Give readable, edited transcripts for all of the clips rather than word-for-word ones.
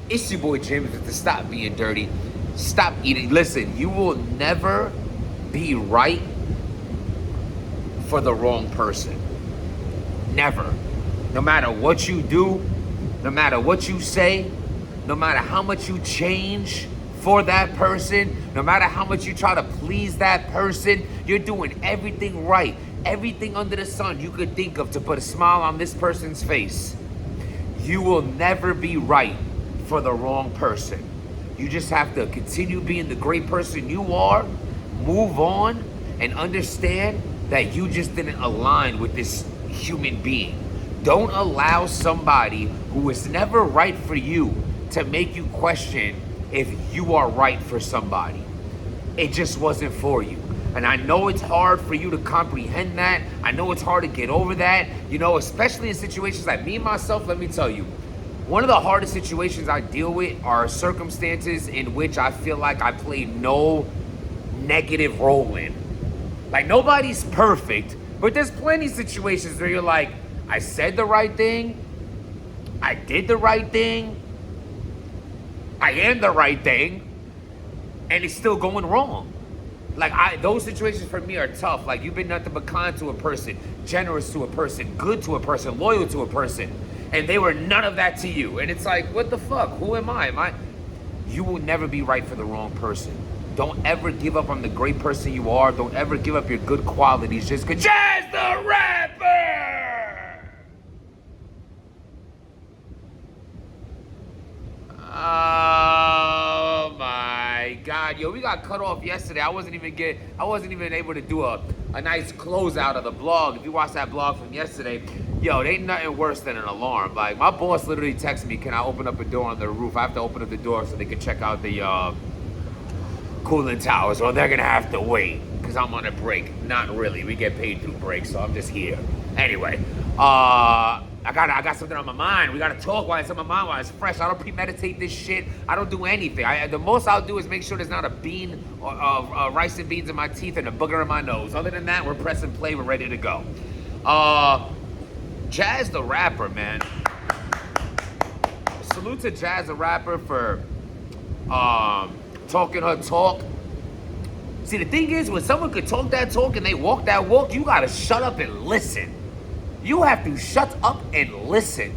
It's your boy James to stop being dirty. Stop eating. Listen, you will never be right for the wrong person. Never. No matter what you do, no matter what you say, no matter how much you change for that person, no matter how much you try to please that person, you're doing everything right. Everything under the sun you could think of to put a smile on this person's face. You will never be right for the wrong person. You just have to continue being the great person you are, move on, and understand that you just didn't align with this human being. Don't allow somebody who is never right for you to make you question if you are right for somebody. It just wasn't for you. And I know it's hard for you to comprehend that. I know it's hard to get over that, you know, especially in situations like me, myself, let me tell you, one of the hardest situations I deal with are circumstances in which I feel like I play no negative role in. Like, nobody's perfect, but there's plenty of situations where you're like, I said the right thing, I did the right thing, I am the right thing, and it's still going wrong. Like, those situations for me are tough. Like, you've been nothing but kind to a person, generous to a person, good to a person, loyal to a person, and they were none of that to you. And it's like, what the fuck? Who am I? You will never be right for the wrong person. Don't ever give up on the great person you are. Don't ever give up your good qualities just because JAZ the rapper! Oh my God, yo, we got cut off yesterday. I wasn't even able to do a nice closeout of the blog. If you watch that blog from yesterday, yo, they ain't nothing worse than an alarm. Like, my boss literally texted me, can I open up a door on the roof? I have to open up the door so they can check out the cooling towers, or they're gonna have to wait because I'm on a break. Not really, we get paid through breaks, so I'm just here. Anyway, I got something on my mind. We gotta talk while it's on my mind, while it's fresh. I don't premeditate this shit. I don't do anything. The most I'll do is make sure there's not a bean or rice and beans in my teeth and a booger in my nose. Other than that, we're pressing play. We're ready to go. JAZ the rapper, man. Salute to JAZ the rapper for talking her talk. See, the thing is, when someone could talk that talk and they walk that walk, you gotta shut up and listen. You have to shut up and listen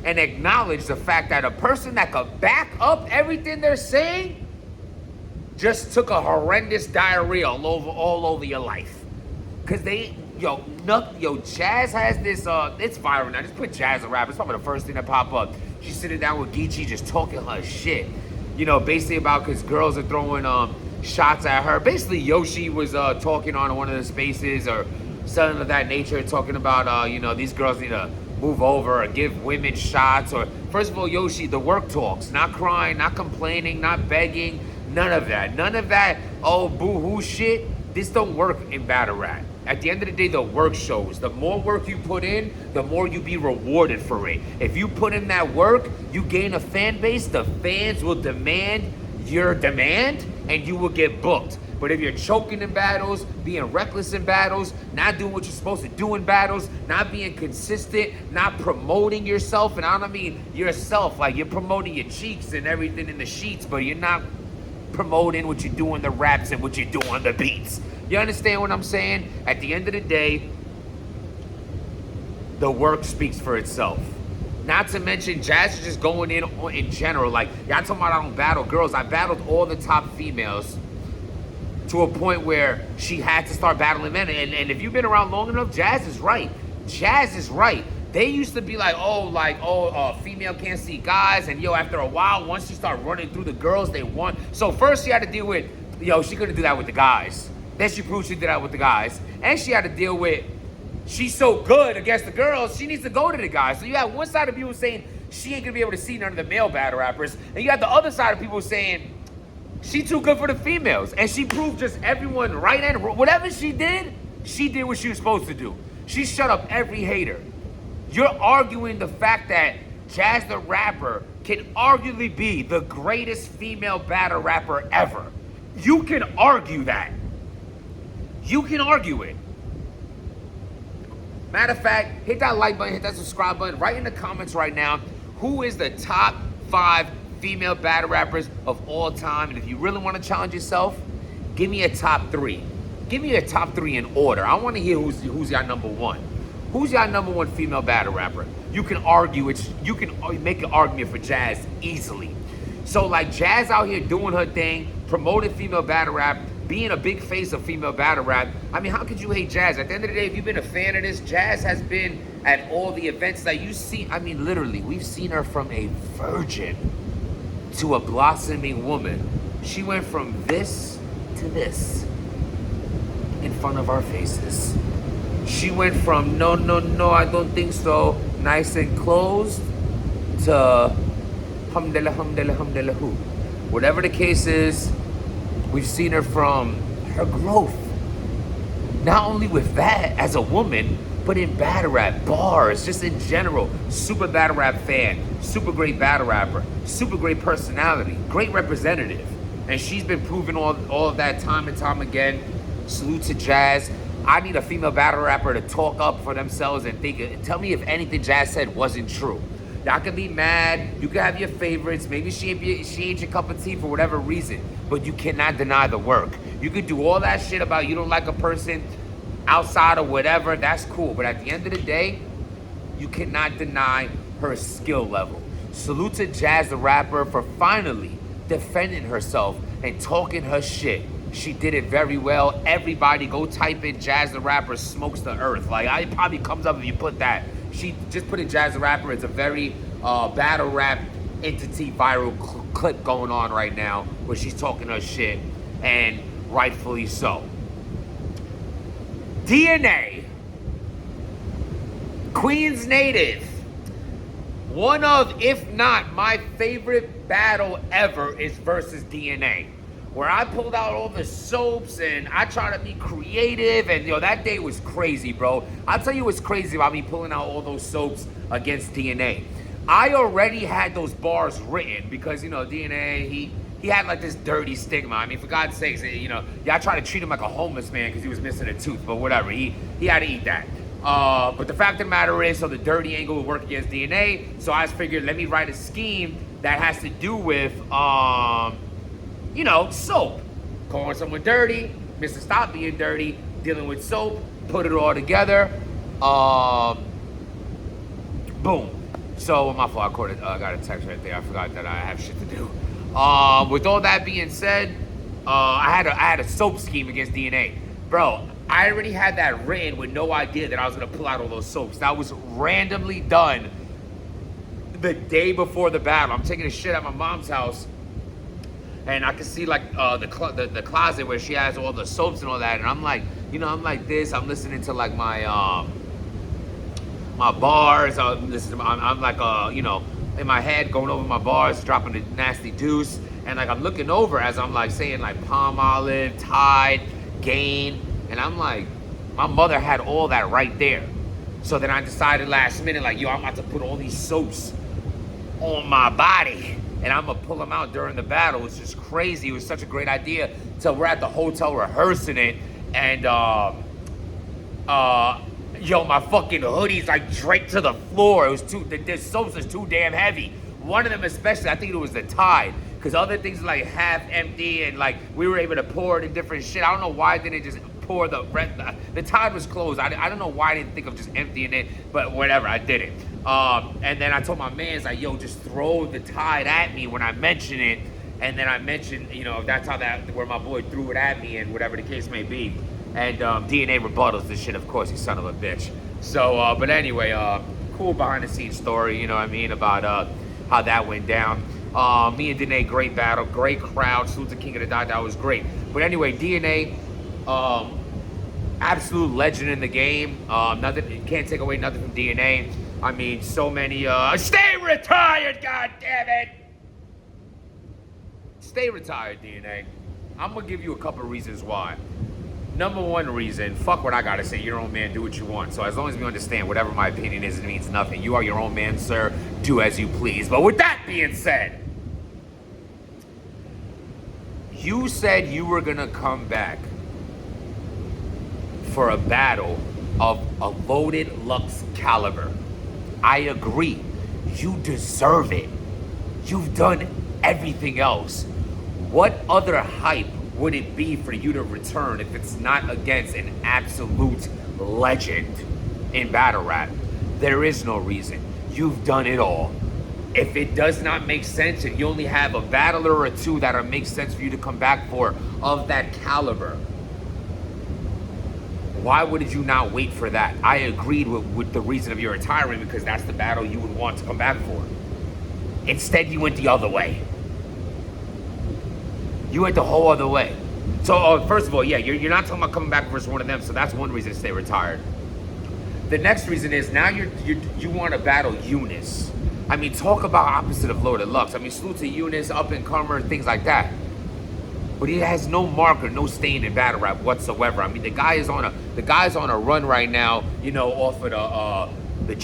and acknowledge the fact that a person that could back up everything they're saying just took a horrendous diarrhea all over your life. Cause JAZ has this, it's viral now. Just put JAZ a rapper. It's probably the first thing that pop up. She's sitting down with Geechee just talking her shit. You know, basically about because girls are throwing shots at her. Basically, Yoshi was talking on one of the spaces or something of that nature, talking about, these girls need to move over or give women shots. Or, first of all, Yoshi, the work talks. Not crying, not complaining, not begging, none of that. None of that, oh, boo-hoo shit. This don't work in battle rap. At the end of the day, the work shows. The more work you put in, the more you be rewarded for it. If you put in that work, you gain a fan base, the fans will demand your demand, and you will get booked. But if you're choking in battles, being reckless in battles, not doing what you're supposed to do in battles, not being consistent, not promoting yourself, and I don't mean yourself, like you're promoting your cheeks and everything in the sheets, but you're not promoting what you do in the raps and what you do on the beats. You understand what I'm saying? At the end of the day, the work speaks for itself. Not to mention, JAZ is just going in general. Like, y'all talking about I don't battle girls. I battled all the top females to a point where she had to start battling men. And if you've been around long enough, JAZ is right. JAZ is right. They used to be like, female can't see guys. And after a while, once you start running through the girls, they want. So first she had to deal with, she couldn't do that with the guys. Then she proved she did that with the guys. And she had to deal with, she's so good against the girls, she needs to go to the guys. So you have one side of people saying she ain't gonna be able to see none of the male battle rappers. And you have the other side of people saying she too good for the females. And she proved just everyone right, and whatever she did what she was supposed to do. She shut up every hater. You're arguing the fact that JAZ the rapper can arguably be the greatest female battle rapper ever. You can argue that. You can argue it. Matter of fact, hit that like button, hit that subscribe button, write in the comments right now, who is the top 5 female battle rappers of all time. And if you really want to challenge yourself, give me a top 3. Give me a top 3 in order. I want to hear who's your number 1. Who's your number 1 female battle rapper? You can argue you can make an argument for JAZ easily. So like JAZ out here doing her thing, promoting female battle rap, being a big face of female battle rap. I mean, how could you hate JAZ? At the end of the day, if you've been a fan of this, JAZ has been at all the events that you see. I mean, literally, we've seen her from a virgin to a blossoming woman. She went from this to this in front of our faces. She went from no, I don't think so, nice and closed, to humdulillah, humdulillah, humdulillah, who. Whatever the case is, we've seen her from her growth. Not only with that as a woman, but in battle rap, bars, just in general. Super battle rap fan, super great battle rapper, super great personality, great representative. And she's been proving all of that time and time again. Salute to JAZ. I need a female battle rapper to talk up for themselves and tell me if anything JAZ said wasn't true. Y'all can be mad, you can have your favorites, maybe she ain't your cup of tea for whatever reason, but you cannot deny the work. You could do all that shit about you don't like a person outside of whatever, that's cool, but at the end of the day, you cannot deny her skill level. Salute to JAZ the rapper for finally defending herself and talking her shit. She did it very well. Everybody go type in JAZ the rapper smokes the earth. Like, it probably comes up if you put that. She just put in JAZ the rapper. It's a very battle rap entity viral clip going on right now where she's talking her shit, and rightfully so. DNA, Queens native. One of, if not my favorite battle ever is versus DNA. Where I pulled out all the soaps and I tried to be creative, and that day was crazy, bro. I'll tell you what's crazy about me pulling out all those soaps against DNA. I already had those bars written because, DNA, he had like this dirty stigma. I mean, for God's sakes, y'all try to treat him like a homeless man because he was missing a tooth, but whatever, he had to eat that. But the fact of the matter is, so the dirty angle would work against DNA, so I just figured, let me write a scheme that has to do with, soap. Calling someone dirty, Mr. Stop Being Dirty, dealing with soap, put it all together. Boom. So, my fault, I got a text right there. I forgot that I have shit to do. With all that being said, I had a soap scheme against DNA. Bro, I already had that written with no idea that I was going to pull out all those soaps. That was randomly done the day before the battle. I'm taking a shit at my mom's house, and I can see like the closet where she has all the soaps and all that, and I'm like, I'm like this. I'm listening to like my my bars. I'm like in my head going over my bars, dropping the nasty deuce, and like I'm looking over as I'm like saying like Palmolive, Tide, Gain, and I'm like, my mother had all that right there. So then I decided last minute, like, I'm about to put all these soaps on my body, and I'm gonna pull them out during the battle. It's just crazy. It was such a great idea. So we're at the hotel rehearsing it, and my fucking hoodie's like draped to the floor. It was the soaps was too damn heavy. One of them especially, I think it was the Tide, because other things like half empty, and like we were able to pour it in different shit. I don't know why I didn't just pour the Tide was closed. I don't know why I didn't think of just emptying it, but whatever, I did it. And then I told my man, like, yo, just throw the Tide at me when I mention it. And then I mentioned, that's where my boy threw it at me, and whatever the case may be. And DNA rebuttals this shit, of course, you son of a bitch. So, but anyway, cool behind the scenes story, about how that went down. Me and DNA, great battle, great crowd. Salute to King of the Dot, that was great. But anyway, DNA, absolute legend in the game. Nothing, can't take away nothing from DNA. I mean, so many, stay retired, god damn it! Stay retired, DNA. I'm gonna give you a couple reasons why. Number one reason, fuck what I gotta say, you're your own man, do what you want. So as long as you understand whatever my opinion is, it means nothing. You are your own man, sir, do as you please. But with that being said, you said you were gonna come back for a battle of a loaded Lux caliber. I agree, you deserve it. You've done everything else. What other hype would it be for you to return if it's not against an absolute legend in battle rap? There is no reason. You've done it all. If it does not make sense, if you only have a battler or two that makes sense for you to come back for of that caliber, why would you not wait for that? I agreed with the reason of your retirement because that's the battle you would want to come back for. Instead, you went the other way. You went the whole other way. So, first of all, yeah, you're not talking about coming back versus one of them, so that's one reason to stay retired. The next reason is now you want to battle Eunice. I mean, talk about opposite of Loaded Lux. I mean, salute to Eunice, up and comer, things like that. But he has no marker, no stain in battle rap whatsoever. I mean, the guy's on a run right now, you know, off of the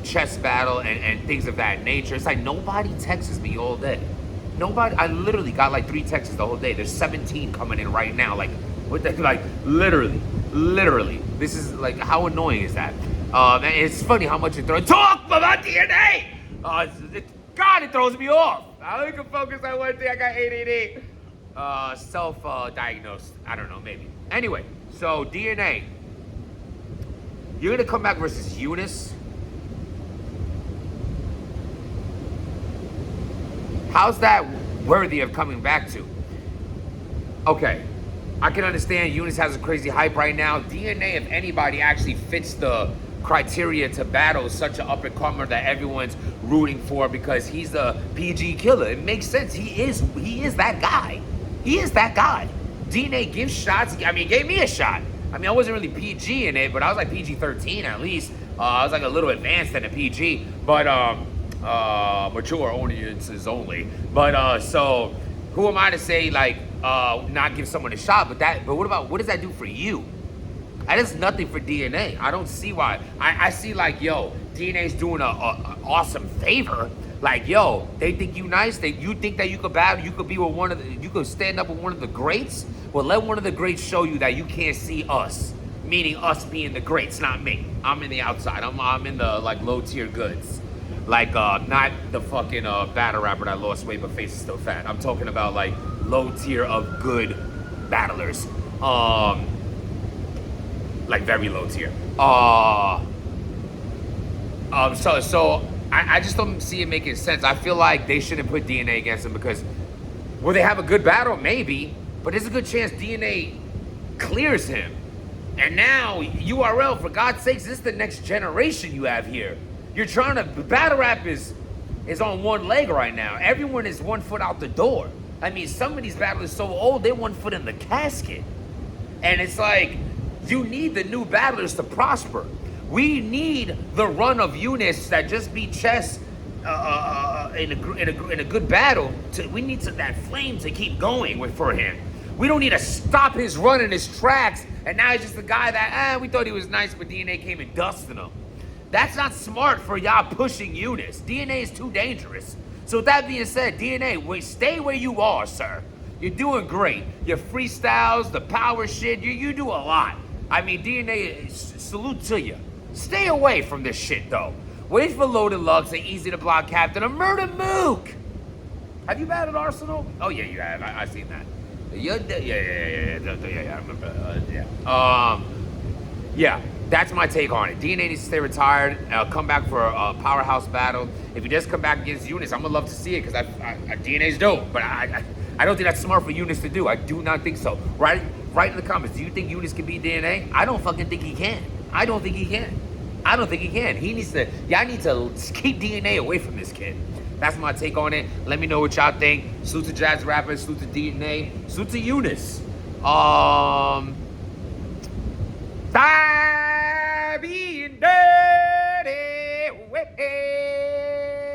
chess battle and things of that nature. It's like nobody texts me all day. Nobody. I literally got like 3 texts the whole day. There's 17 coming in right now. Like, what the, like, literally. This is like, how annoying is that? And it's funny how much it throws. Talk about DNA. God, it throws me off. I only can focus on one thing. I got ADD. Self-diagnosed. I don't know, maybe. Anyway, so DNA. You're gonna come back versus Eunice. How's that worthy of coming back to? Okay, I can understand Eunice has a crazy hype right now. DNA, if anybody, actually fits the criteria to battle such an up-and-comer that everyone's rooting for because he's a PG killer. It makes sense. He is that guy. He is that guy. DNA gives shots. I mean, he gave me a shot. I mean, I wasn't really PG in it, but I was like PG-13 at least. I was like a little advanced than a PG, but mature audiences only. But so who am I to say like not give someone a shot? But what does that do for you? That is nothing for DNA. I don't see why. I see like, yo, DNA's doing a awesome favor. Like, yo, they think you nice. You think that you could battle, you could be with you could stand up with one of the greats. Well, let one of the greats show you that you can't see us. Meaning us being the greats, not me. I'm in the outside. I'm in the like low tier goods. Like not the fucking battle rapper that lost weight but face is still fat. I'm talking about like low tier of good battlers. Like very low tier. So I just don't see it making sense. I feel like they shouldn't put DNA against him because will they have a good battle? Maybe, but there's a good chance DNA clears him. And now URL, for God's sakes, this is the next generation you have here. You're trying to battle rap is on one leg right now. Everyone is 1 foot out the door. I mean, some of these battlers so old they're 1 foot in the casket, and it's like you need the new battlers to prosper. We need the run of Eunice that just beat Chess in a good battle. We need that flame to keep going for him. We don't need to stop his run in his tracks, and now he's just the guy that we thought he was nice, but DNA came and dusted him. That's not smart for y'all pushing Eunice. DNA is too dangerous. So with that being said, DNA, stay where you are, sir. You're doing great. Your freestyles, the power shit, you do a lot. I mean, DNA, salute to you. Stay away from this shit, though. Wait for Loaded Lux, an easy-to-block captain, a murder mook. Have you battled Arsenal? Oh, yeah, you have. I've seen that. Yeah, I remember. Yeah, that's my take on it. DNA needs to stay retired, come back for a powerhouse battle. If he does come back against Eunice, I'm gonna love to see it because DNA's dope, but I don't think that's smart for Eunice to do. I do not think so. Write in the comments, do you think Eunice can beat DNA? I don't fucking think he can. I don't think he can. He needs to, y'all need to keep DNA away from this kid. That's my take on it. Let me know what y'all think. Salute to Jazz rappers, salute to DNA, salute to Eunice.